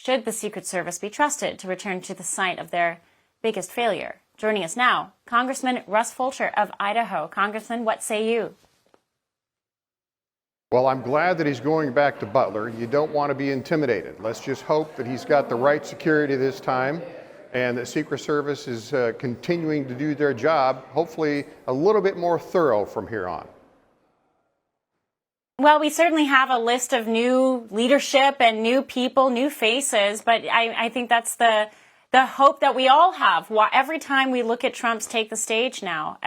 Should the Secret Service be trusted to return to the site of their biggest failure? Joining us now, Congressman Russ Fulcher of Idaho. Congressman, what say you? Well, I'm glad that he's going back to Butler. You don't want to be intimidated. Let's just hope that he's got the right security this time and the Secret Service is continuing to do their job, hopefully a little bit more thorough from here on. Well, we certainly have a list of new leadership and new people, new faces, but I think that's the hope that we all have. Every time we look at Trump's take the stage now,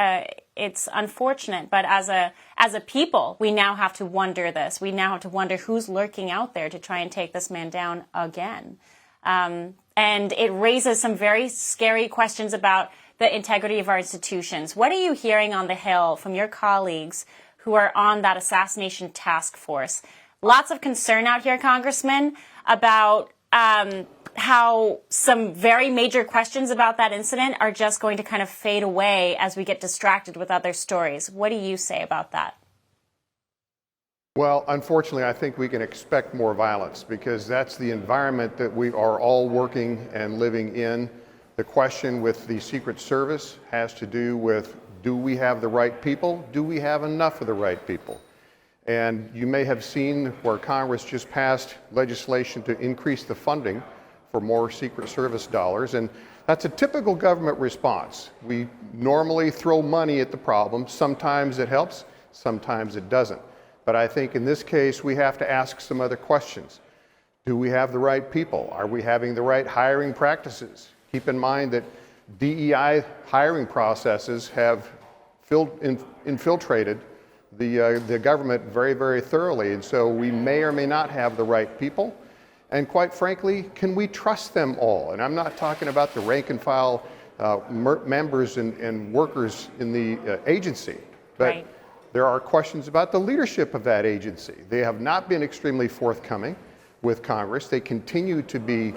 it's unfortunate, but as a people, we now have to wonder this. We now have to wonder who's lurking out there to try and take this man down again. And it raises some very scary questions about the integrity of our institutions. What are you hearing on the Hill from your colleagues who are on that assassination task force? Lots of concern out here, Congressman, about how some very major questions about that incident are just going to kind of fade away as we get distracted with other stories. What do you say about that? Well, unfortunately, I think we can expect more violence because that's the environment that we are all working and living in. The question with the Secret Service has to do with, do we have the right people? Do we have enough of the right people? And you may have seen where Congress just passed legislation to increase the funding for more Secret Service dollars, and that's a typical government response. We normally throw money at the problem. Sometimes it helps, sometimes it doesn't. But I think in this case, we have to ask some other questions. Do we have the right people? Are we having the right hiring practices? Keep in mind that DEI hiring processes have infiltrated the government very, very thoroughly. And so we may or may not have the right people. And quite frankly, can we trust them all? And I'm not talking about the rank and file members and workers in the agency, but right. There are questions about the leadership of that agency. They have not been extremely forthcoming with Congress. They continue to be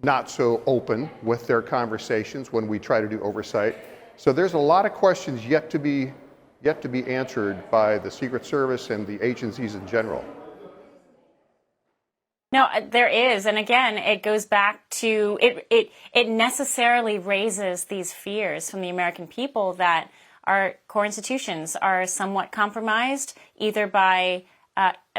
not so open with their conversations when we try to do oversight. So there's a lot of questions yet to be answered by the Secret Service and the agencies in general. No, there is. And again, it goes back to it necessarily raises these fears from the American people that our core institutions are somewhat compromised either by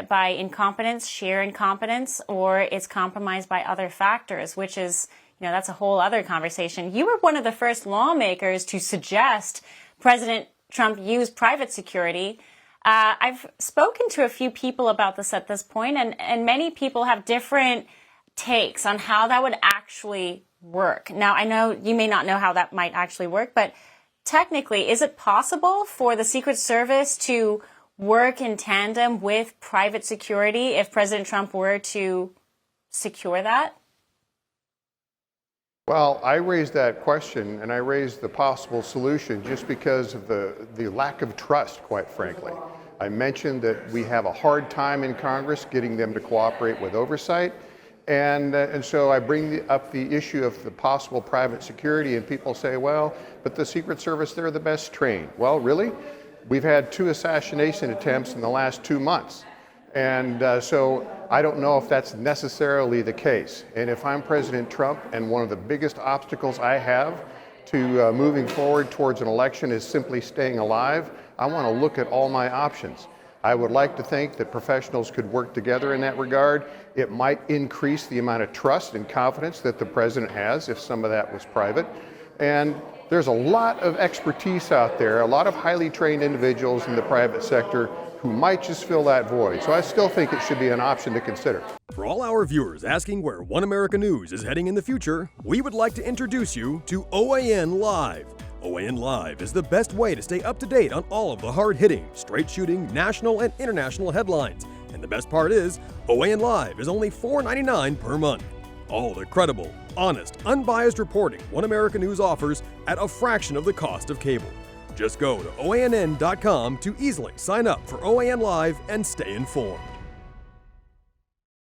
incompetence, sheer incompetence, or it's compromised by other factors, which is, that's a whole other conversation. You were one of the first lawmakers to suggest President Trump use private security. I've spoken to a few people about this at this point, and many people have different takes on how that would actually work. Now, I know you may not know how that might actually work, but technically, is it possible for the Secret Service to work in tandem with private security if President Trump were to secure that? Well, I raised that question and I raised the possible solution just because of the lack of trust, quite frankly. I mentioned that we have a hard time in Congress getting them to cooperate with oversight. And so I bring up the issue of the possible private security, and people say, well, but the Secret Service, they're the best trained. Well, really? We've had 2 assassination attempts in the last 2 months. And so I don't know if that's necessarily the case. And if I'm President Trump and one of the biggest obstacles I have to moving forward towards an election is simply staying alive, I want to look at all my options. I would like to think that professionals could work together in that regard. It might increase the amount of trust and confidence that the president has if some of that was private. And there's a lot of expertise out there, a lot of highly trained individuals in the private sector who might just fill that void. So I still think it should be an option to consider. For all our viewers asking where One America News is heading in the future, we would like to introduce you to OAN Live. OAN Live is the best way to stay up to date on all of the hard-hitting, straight-shooting, national and international headlines. And the best part is, OAN Live is only $4.99 per month. All the credible, honest, unbiased reporting One America News offers at a fraction of the cost of cable. Just go to OANN.com to easily sign up for OAN Live and stay informed.